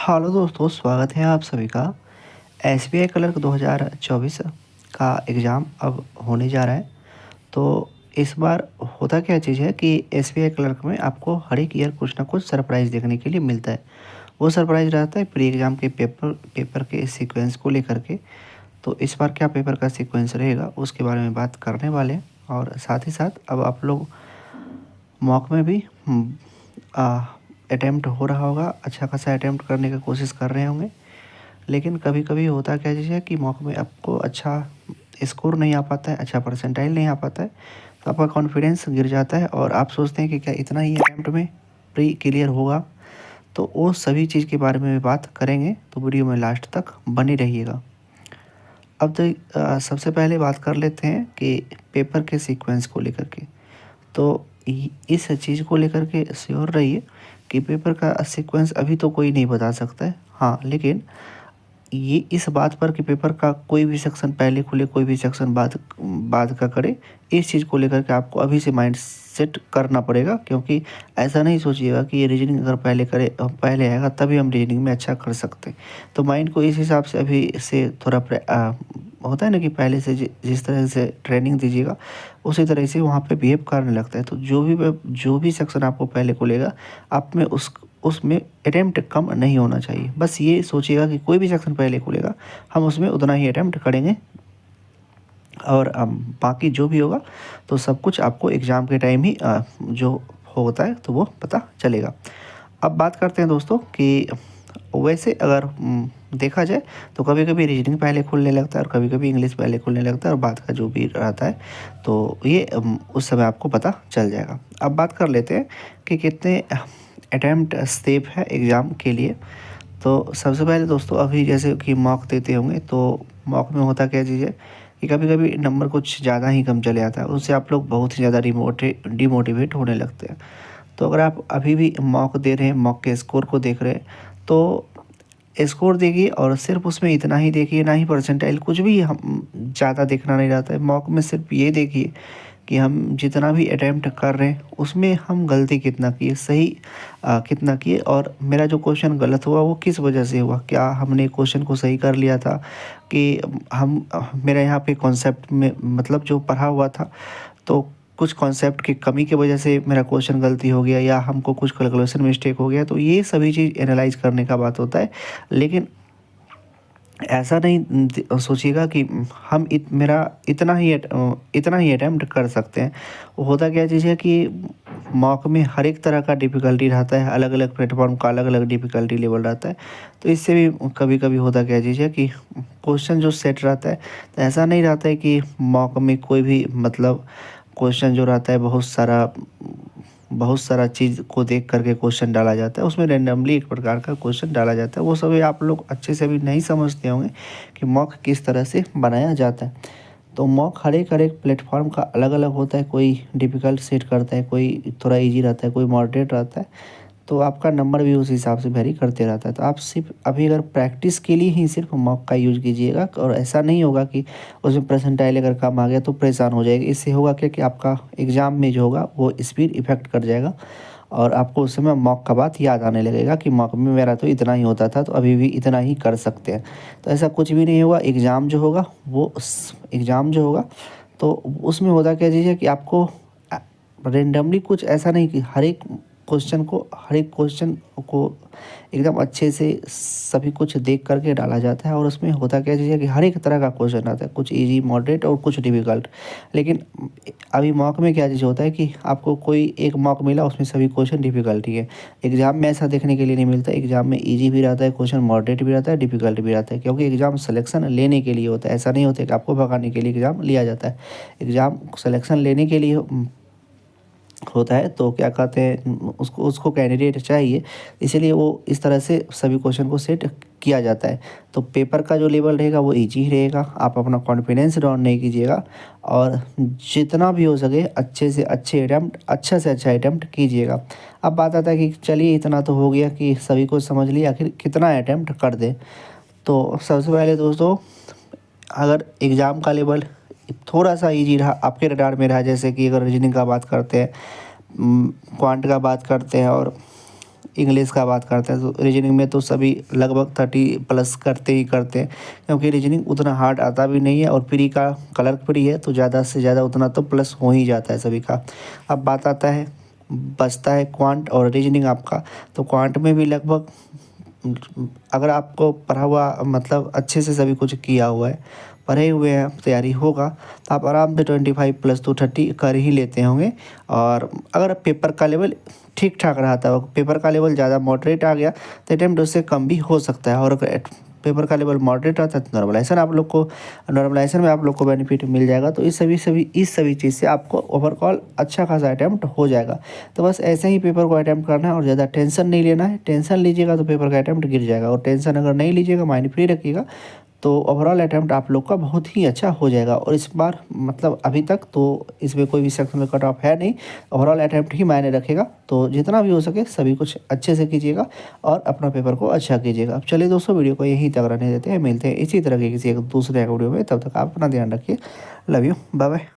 Hello दोस्तों, स्वागत है आप सभी का। एसबीआई क्लर्क 2024 का एग्ज़ाम अब होने जा रहा है। तो इस बार होता क्या चीज़ है कि एसबीआई क्लर्क में आपको हर एक ईयर कुछ ना कुछ सरप्राइज़ देखने के लिए मिलता है। वो सरप्राइज़ रहता है प्री एग्ज़ाम के पेपर के सीक्वेंस को लेकर के। तो इस बार क्या पेपर का सीक्वेंस रहेगा उसके बारे में बात करने वाले हैं। और साथ ही साथ अब आप लोग मॉक में भी अटेम्प्ट हो रहा होगा, अच्छा खासा अटेम्प्ट करने की कोशिश कर रहे होंगे। लेकिन कभी-कभी होता क्या चीज़ है कि मॉक में आपको अच्छा स्कोर नहीं आ पाता है, अच्छा परसेंटाइल नहीं आ पाता है, तो आपका कॉन्फिडेंस गिर जाता है और आप सोचते हैं कि क्या इतना ही अटेम्प्ट में प्री क्लियर होगा। तो वो सभी चीज़ के बारे में भी बात करेंगे, तो वीडियो में लास्ट तक बने रहिएगा। अब तो सबसे पहले बात कर लेते हैं कि पेपर के सीक्वेंस को लेकर के। तो इस चीज़ को लेकर के श्योर रहिए कि पेपर का सीक्वेंस अभी तो कोई नहीं बता सकता है। हाँ, लेकिन ये इस बात पर कि पेपर का कोई भी सेक्शन पहले खुले, कोई भी सेक्शन बाद का करे, इस चीज़ को लेकर के आपको अभी से माइंड सेट करना पड़ेगा। क्योंकि ऐसा नहीं सोचिएगा कि ये रीजनिंग अगर पहले आएगा तभी हम रीजनिंग में अच्छा कर सकते हैं। तो माइंड को इस हिसाब से अभी से थोड़ा होता है ना कि पहले से जिस तरह से ट्रेनिंग दीजिएगा उसी तरह से वहाँ पे बिहेव करने लगता है। तो जो भी सेक्शन आपको पहले खुलेगा, आप में उसमें अटेम्प्ट कम नहीं होना चाहिए। बस ये सोचिएगा कि कोई भी सेक्शन पहले खुलेगा, हम उसमें उतना ही अटेम्प्ट करेंगे और बाकी जो भी होगा तो सब कुछ आपको एग्ज़ाम के टाइम ही जो होता है तो वो पता चलेगा। अब बात करते हैं दोस्तों कि वैसे अगर देखा जाए तो कभी-कभी रीजनिंग पहले खुलने लगता है और कभी-कभी इंग्लिश पहले खुलने लगता है और बाद का जो भी रहता है तो ये उस समय आपको पता चल जाएगा। अब बात कर लेते हैं कि कितने अटेम्प्ट सेफ है एग्ज़ाम के लिए। तो सबसे पहले दोस्तों अभी जैसे कि मॉक देते होंगे तो मॉक में होता क्या चीज़ है कि कभी-कभी नंबर कुछ ज़्यादा ही कम चले आता है, उससे आप लोग बहुत ही ज़्यादा डिमोटिवेट होने लगते हैं। तो अगर आप अभी भी मॉक दे रहे हैं, मॉक के स्कोर को देख रहे हैं, तो स्कोर देखिए और सिर्फ उसमें इतना ही देखिए, ना ही परसेंटाइल कुछ भी हम ज़्यादा देखना नहीं रहता है। मॉक में सिर्फ ये देखिए कि हम जितना भी अटेम्प्ट कर रहे हैं उसमें हम गलती कितना किए, सही कितना किए और मेरा जो क्वेश्चन गलत हुआ वो किस वजह से हुआ। क्या हमने क्वेश्चन को सही कर लिया था कि हम मेरा यहाँ पे कॉन्सेप्ट में मतलब जो पढ़ा हुआ था तो कुछ कॉन्सेप्ट की कमी की वजह से मेरा क्वेश्चन गलती हो गया या हमको कुछ कैलकुलेशन मिस्टेक हो गया। तो ये सभी चीज़ एनालाइज करने का बात होता है। लेकिन ऐसा नहीं सोचिएगा कि हम मेरा इतना ही अटेम्प्ट कर सकते हैं। वो होता क्या चीज़ है कि मॉक में हर एक तरह का डिफ़िकल्टी रहता है, अलग-अलग प्लेटफ़ॉर्म का अलग-अलग डिफ़िकल्टी लेवल रहता है। तो इससे भी कभी-कभी होता क्या चीज़ है कि क्वेश्चन जो सेट रहता है, तो ऐसा नहीं रहता है कि मॉक में कोई भी मतलब क्वेश्चन जो रहता है बहुत सारा चीज़ को देख कर के क्वेश्चन डाला जाता है, उसमें रैंडमली एक प्रकार का क्वेश्चन डाला जाता है। वो सभी आप लोग अच्छे से अभी नहीं समझते होंगे कि मॉक किस तरह से बनाया जाता है। तो मॉक हर एक प्लेटफ़ॉर्म का अलग-अलग होता है, कोई डिफ़िकल्ट सेट करता है, कोई थोड़ा ईज़ी रहता है, कोई मॉडरेट रहता है। तो आपका नंबर भी उस हिसाब से वेरी करते रहता है। तो आप सिर्फ अभी अगर प्रैक्टिस के लिए ही सिर्फ मॉक का यूज़ कीजिएगा और ऐसा नहीं होगा कि उसमें परसेंटाइल अगर कम आ गया तो परेशान हो जाएगा। इससे होगा क्या कि आपका एग्ज़ाम में जो होगा वो स्पीड इफ़ेक्ट कर जाएगा और आपको उस समय मॉक का बात याद आने लगेगा कि मॉक में मेरा तो इतना ही होता था तो अभी भी इतना ही कर सकते हैं। तो ऐसा कुछ भी नहीं होगा। एग्ज़ाम जो होगा तो उसमें होता क्या चीज़ है कि आपको रैंडमली कुछ ऐसा नहीं कि हर एक क्वेश्चन को एकदम अच्छे से सभी कुछ देख करके डाला जाता है और उसमें होता क्या चीज़ है कि हर एक तरह का क्वेश्चन आता है, कुछ इजी, मॉडरेट और कुछ डिफ़िकल्ट। लेकिन अभी मॉक में क्या चीज़ होता है कि आपको कोई एक मॉक मिला उसमें सभी क्वेश्चन डिफ़िकल्टी है। एग्ज़ाम में ऐसा देखने के लिए नहीं मिलता। एग्ज़ाम में इजी भी रहता है क्वेश्चन, मॉडरेट भी रहता है, डिफ़िकल्ट भी रहता है। क्योंकि एग्ज़ाम सिलेक्शन लेने के लिए होता है, ऐसा नहीं होता है कि आपको भगाने के लिए एग्ज़ाम लिया जाता है। एग्ज़ाम सिलेक्शन लेने के लिए होता है। तो क्या कहते हैं उसको उसको कैंडिडेट चाहिए, इसीलिए वो इस तरह से सभी क्वेश्चन को सेट किया जाता है। तो पेपर का जो लेवल रहेगा वो ईजी ही रहेगा। आप अपना कॉन्फिडेंस डाउन नहीं कीजिएगा और जितना भी हो सके अच्छे से अच्छा अटेम्प्ट कीजिएगा। अब बात आता है कि चलिए इतना तो हो गया कि सभी को समझ लिया, आखिर कितना अटेम्प्ट कर दें। तो सबसे पहले दोस्तों अगर एग्ज़ाम का लेवल थोड़ा-सा ईज़ी रहा, आपके रडार में रहा, जैसे कि अगर रीजनिंग का बात करते हैं, क्वांट का बात करते हैं और इंग्लिश का बात करते हैं तो रीजनिंग में तो सभी लगभग 30+ करते ही करते हैं, क्योंकि रीजनिंग उतना हार्ड आता भी नहीं है और प्री का क्लर्क प्री है तो ज़्यादा से ज़्यादा उतना तो प्लस हो ही जाता है सभी का। अब बात आता है बचता है क्वांट और रीजनिंग आपका, तो क्वांट में भी लगभग अगर आपको पढ़ा हुआ मतलब अच्छे से सभी कुछ किया हुआ है, पढ़े हुए हैं, तैयारी होगा तो आप आराम से 25 + 2 30 कर ही लेते होंगे। और अगर पेपर का लेवल ठीक ठाक रहा था, पेपर का लेवल ज़्यादा मॉडरेट आ गया तो अटेम्प्ट उससे कम भी हो सकता है। और अगर पेपर का लेवल मॉडरेट रहता है तो नॉर्मलाइजेशन में आप लोग को बेनिफिट मिल जाएगा। तो इस सभी चीज़ से आपको ओवरऑल अच्छा खासा अटैम्प्ट हो जाएगा। तो बस ऐसे ही पेपर को अटैम्प्ट करना है और ज़्यादा टेंशन नहीं लेना है। टेंशन लीजिएगा तो पेपर का अटैम्प्ट गिर जाएगा, और टेंशन अगर नहीं लीजिएगा, माइंड फ्री रखिएगा, तो ओवरऑल अटैम्प्ट आप लोग का बहुत ही अच्छा हो जाएगा। और इस बार मतलब अभी तक तो इसमें कोई भी सेक्शन में कट ऑफ है नहीं, ओवरऑल अटैम्प्ट ही मायने रखेगा। तो जितना भी हो सके सभी कुछ अच्छे से कीजिएगा और अपना पेपर को अच्छा कीजिएगा। अब चलिए दोस्तों, वीडियो को यहीं तक रहने देते हैं, मिलते हैं इसी तरह के किसी एक दूसरे वीडियो में। तब तक आप अपना ध्यान रखिए। Love you, bye bye.